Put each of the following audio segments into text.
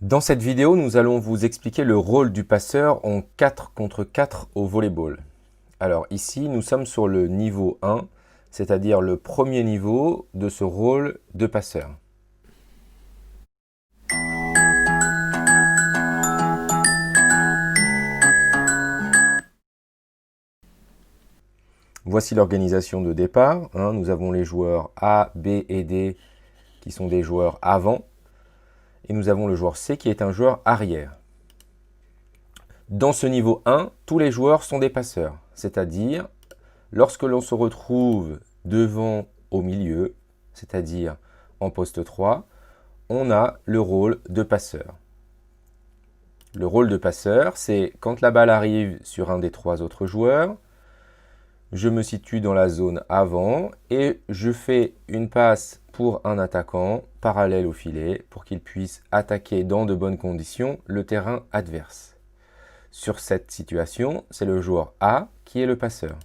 Dans cette vidéo, nous allons vous expliquer le rôle du passeur en 4 contre 4 au volleyball. Alors ici, nous sommes sur le niveau 1, c'est-à-dire le premier niveau de ce rôle de passeur. Voici l'organisation de départ. Nous avons les joueurs A, B et D qui sont des joueurs avant. Et nous avons le joueur C qui est un joueur arrière. Dans ce niveau 1, tous les joueurs sont des passeurs, c'est-à-dire lorsque l'on se retrouve devant au milieu, c'est-à-dire en poste 3, on a le rôle de passeur. Le rôle de passeur, c'est quand la balle arrive sur un des 3 autres joueurs, je me situe dans la zone avant et je fais une passe pour un attaquant parallèle au filet pour qu'il puisse attaquer dans de bonnes conditions le terrain adverse. Sur cette situation, c'est le joueur A qui est le passeur.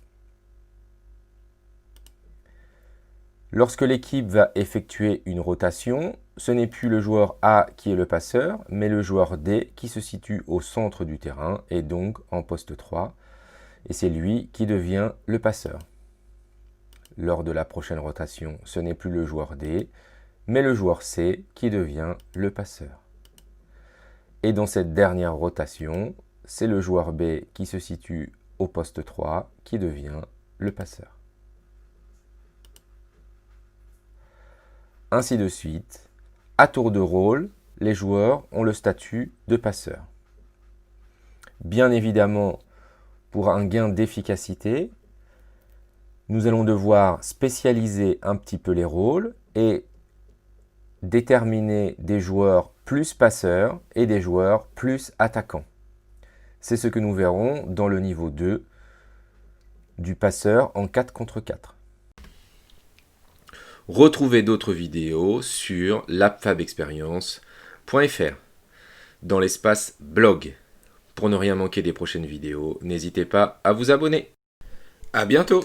Lorsque l'équipe va effectuer une rotation, ce n'est plus le joueur A qui est le passeur, mais le joueur D qui se situe au centre du terrain et donc en poste 3. Et c'est lui qui devient le passeur. Lors de la prochaine rotation, ce n'est plus le joueur D, mais le joueur C qui devient le passeur. Et dans cette dernière rotation, c'est le joueur B qui se situe au poste 3 qui devient le passeur. Ainsi de suite, à tour de rôle, les joueurs ont le statut de passeur. Bien évidemment, pour un gain d'efficacité, nous allons devoir spécialiser un petit peu les rôles et déterminer des joueurs plus passeurs et des joueurs plus attaquants. C'est ce que nous verrons dans le niveau 2 du passeur en 4 contre 4. Retrouvez d'autres vidéos sur lapfabexperience.fr dans l'espace blog. Pour ne rien manquer des prochaines vidéos, n'hésitez pas à vous abonner. À bientôt!